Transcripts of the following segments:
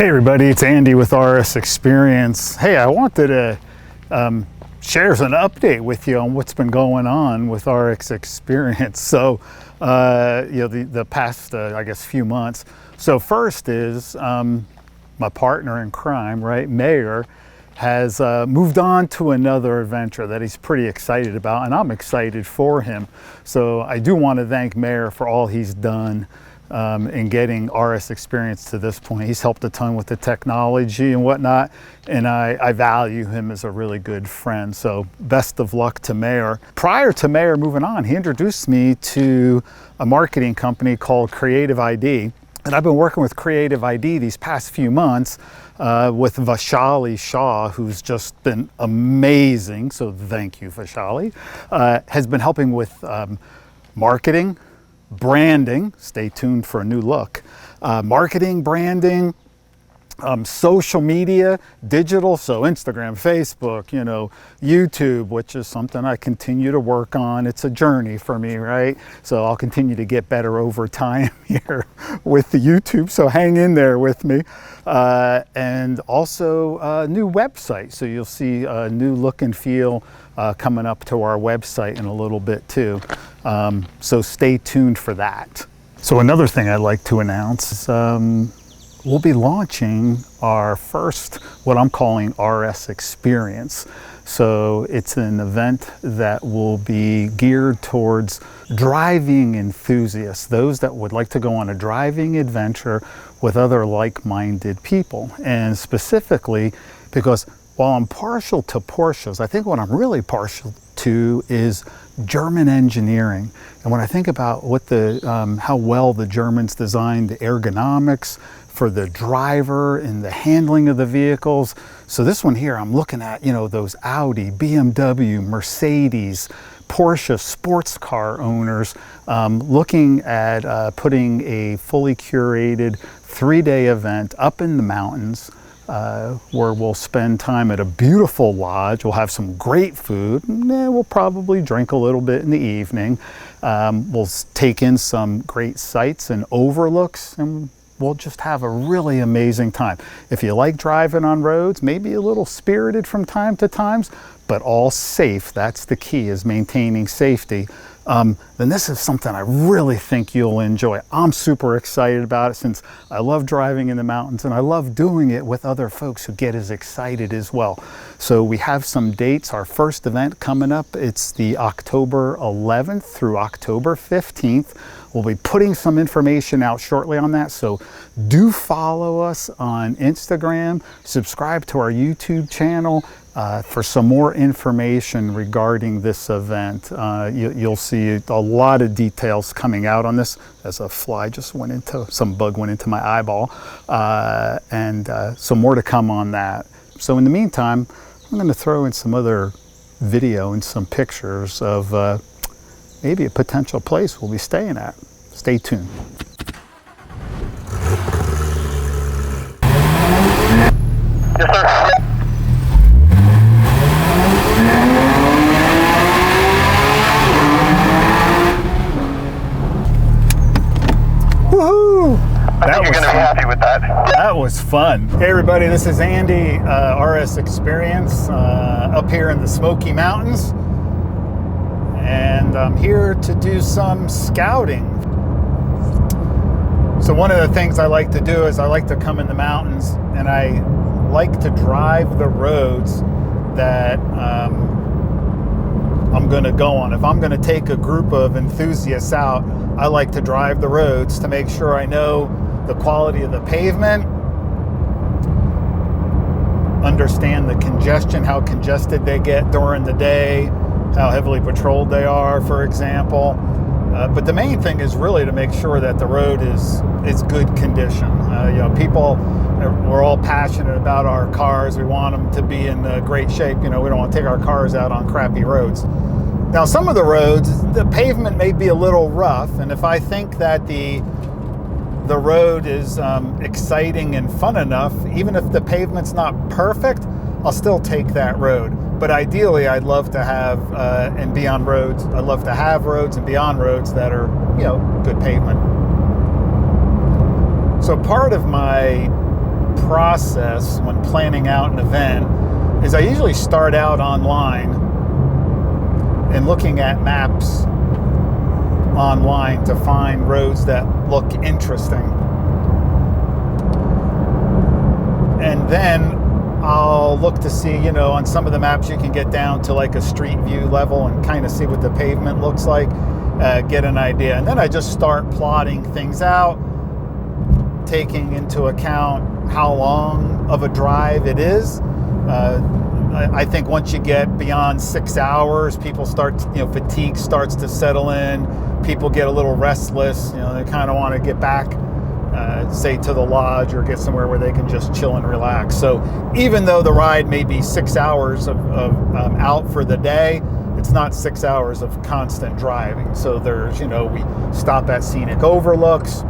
Hey everybody, it's Andy with RS Xperience. Hey, I wanted to share an update with you on what's been going on with RS Xperience. So, the past, I guess, few months. So first is my partner in crime, right, Mayor, has moved on to another adventure that he's pretty excited about, and I'm excited for him. So I do want to thank Mayor for all he's done in getting RS Xperience to this point. He's helped a ton with the technology and whatnot, and I value him as a really good friend. So best of luck to Mayor. Prior to Mayor moving on, he introduced me to a marketing company called Creative ID. And I've been working with Creative ID these past few months with Vaishali Shah, who's just been amazing. So thank you, Vaishali. Has been helping with marketing, branding, stay tuned for a new look, marketing, branding, social media, digital, so Instagram, Facebook, YouTube, which is something I continue to work on. It's a journey for me, right? So I'll continue to get better over time here with the YouTube, so hang in there with me. And also a new website, so you'll see a new look and feel coming up to our website in a little bit too. So stay tuned for that. So another thing I'd like to announce is we'll be launching our first, what I'm calling RS Xperience. So it's an event that will be geared towards driving enthusiasts, those that would like to go on a driving adventure with other like-minded people. And specifically, because while I'm partial to Porsches, I think what I'm really partial to is German engineering. And when I think about what how well the Germans designed the ergonomics for the driver and the handling of the vehicles. So this one here, I'm looking at, those Audi, BMW, Mercedes, Porsche sports car owners, looking at putting a fully curated 3-day event up in the mountains, where we'll spend time at a beautiful lodge. We'll have some great food. We'll probably drink a little bit in the evening. We'll take in some great sights and overlooks, and we'll just have a really amazing time. If you like driving on roads, maybe a little spirited from time to time, but all safe. That's the key, is maintaining safety. Then this is something I really think you'll enjoy. I'm super excited about it, since I love driving in the mountains and I love doing it with other folks who get as excited as well. So we have some dates. Our first event coming up, it's the October 11th through October 15th. We'll be putting some information out shortly on that, so do follow us on Instagram, subscribe to our YouTube channel for some more information regarding this event. You'll see a lot of details coming out on this, as a fly just some bug went into my eyeball, and some more to come on that. So in the meantime, I'm going to throw in some other video and some pictures of maybe a potential place we'll be staying at. Stay tuned. Yes, sir. Woohoo! I think you're going to be happy with that. That was fun. Hey everybody, this is Andy, RS Xperience, up here in the Smoky Mountains. And I'm here to do some scouting. So one of the things I like to do is I like to come in the mountains, and I like to drive the roads that I'm going to go on. If I'm going to take a group of enthusiasts out, I like to drive the roads to make sure I know the quality of the pavement, understand the congestion, how congested they get during the day, how heavily patrolled they are, for example. But the main thing is really to make sure that the road is good condition. People, we're all passionate about our cars. We want them to be in great shape. We don't want to take our cars out on crappy roads. Now, some of the roads, the pavement may be a little rough, and if I think that the road is exciting and fun enough, even if the pavement's not perfect, I'll still take that road. But ideally, I'd love to have and be on roads. I'd love to have roads and be on roads that are, good pavement. So part of my process when planning out an event is I usually start out online and looking at maps online to find roads that look interesting. And then I'll look to see, on some of the maps you can get down to like a street view level and kind of see what the pavement looks like, get an idea. And then I just start plotting things out, taking into account how long of a drive it is. I think once you get beyond 6 hours, people start, fatigue starts to settle in. People get a little restless. They kind of want to get back, say to the lodge or get somewhere where they can just chill and relax. So even though the ride may be 6 hours of out for the day, it's not 6 hours of constant driving. So there's, we stop at scenic overlooks,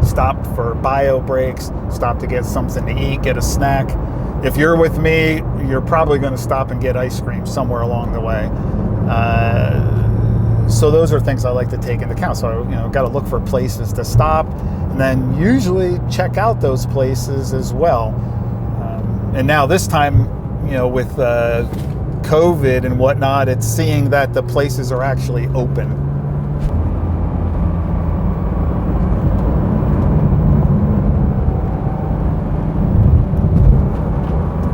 stop for bio breaks, stop to get something to eat, get a snack. If you're with me, you're probably going to stop and get ice cream somewhere along the way. So those are things I like to take into account. So, got to look for places to stop and then usually check out those places as well. And now this time, with COVID and whatnot, it's seeing that the places are actually open.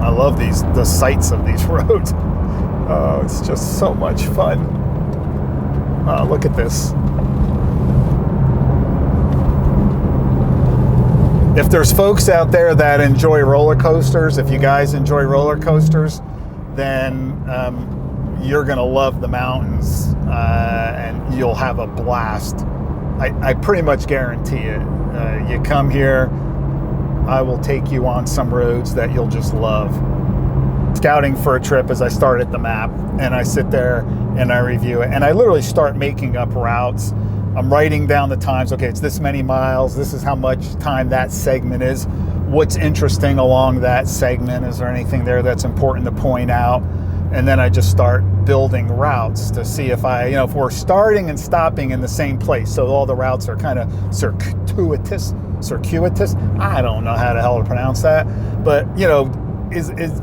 I love the sights of these roads. Oh, it's just so much fun. Look at this. If there's folks out there that enjoy roller coasters, if you guys enjoy roller coasters, then you're gonna love the mountains and you'll have a blast. I pretty much guarantee it. You come here, I will take you on some roads that you'll just love. Scouting for a trip as I start at the map and I sit there and I review it and I literally start making up routes. I'm writing down the times. Okay, it's this many miles. This is how much time that segment is. What's interesting along that segment? Is there anything there that's important to point out? And then I just start building routes to see if if we're starting and stopping in the same place. So all the routes are kind of circuitous. I don't know how the hell to pronounce that, but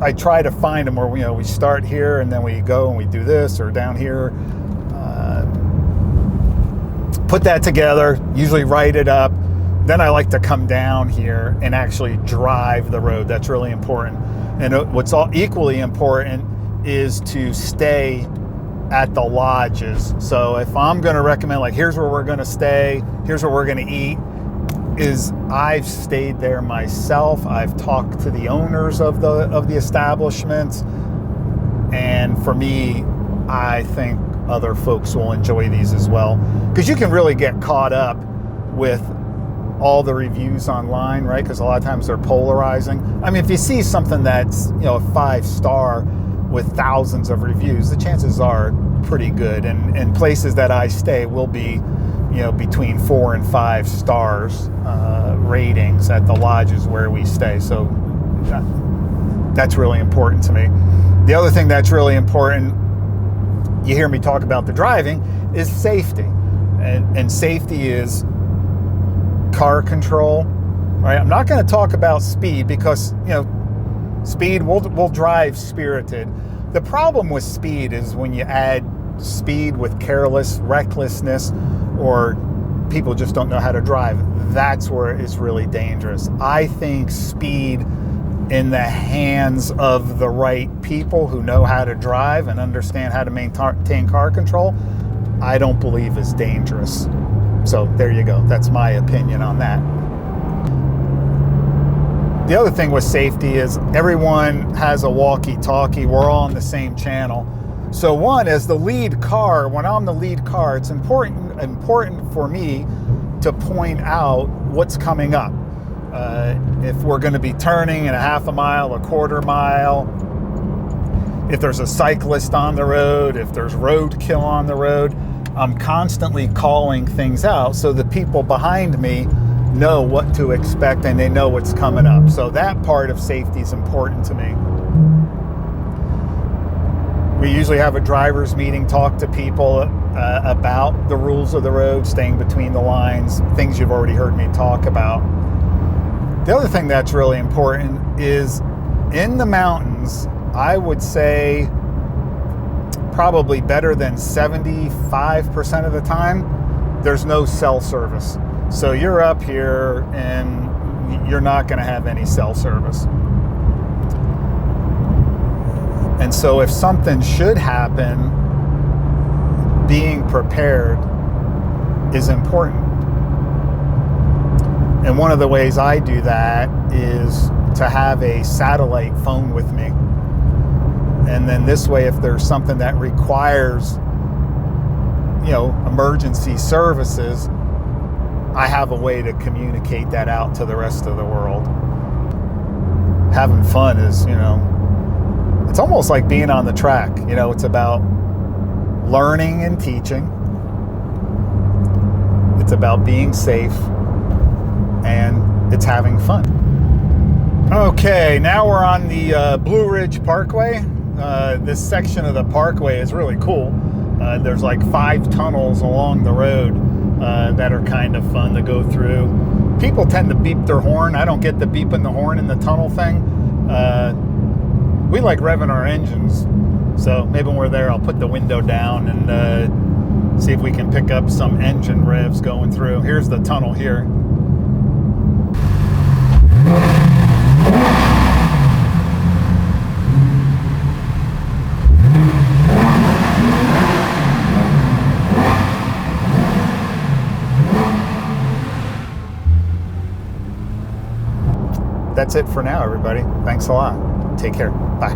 I try to find them where we start here and then we go and we do this, or down here. Put that together, usually write it up. Then I like to come down here and actually drive the road. That's really important. And what's equally important is to stay at the lodges. So if I'm going to recommend, like, here's where we're going to stay, here's where we're going to eat, is I've stayed there myself. I've talked to the owners of the establishments, and for me, I think other folks will enjoy these as well, because you can really get caught up with all the reviews online, right? Because a lot of times they're polarizing. I mean, if you see something that's a 5-star with thousands of reviews, the chances are pretty good, and places that I stay will be between 4 and 5 stars ratings at the lodges where we stay. So that's really important to me. The other thing that's really important, you hear me talk about the driving, is safety. And safety is car control, right? I'm not going to talk about speed because, speed, we'll drive spirited. The problem with speed is when you add speed with careless, recklessness, or people just don't know how to drive. That's where it's really dangerous. I think speed in the hands of the right people who know how to drive and understand how to maintain car control, I don't believe is dangerous. So there you go. That's my opinion on that. The other thing with safety is everyone has a walkie-talkie. We're all on the same channel. So one, as the lead car, when I'm the lead car, it's important for me to point out what's coming up. If we're going to be turning in a half a mile, a quarter mile, if there's a cyclist on the road, if there's roadkill on the road, I'm constantly calling things out so the people behind me know what to expect and they know what's coming up. So that part of safety is important to me. We usually have a driver's meeting, talk to people about the rules of the road, staying between the lines, things you've already heard me talk about. The other thing that's really important is in the mountains, I would say probably better than 75% of the time, there's no cell service. So you're up here and you're not going to have any cell service. And so if something should happen, being prepared is important. And one of the ways I do that is to have a satellite phone with me. And then this way, if there's something that requires, emergency services, I have a way to communicate that out to the rest of the world. Having fun is, it's almost like being on the track. It's about learning and teaching. It's about being safe, and it's having fun. Okay, now we're on the Blue Ridge Parkway. This section of the parkway is really cool. There's like 5 tunnels along the road that are kind of fun to go through. People tend to beep their horn. I don't get the beeping the horn in the tunnel thing. We like revving our engines, so maybe when we're there I'll put the window down and see if we can pick up some engine revs going through. Here's the tunnel here. That's it for now, everybody. Thanks a lot. Take care. Bye.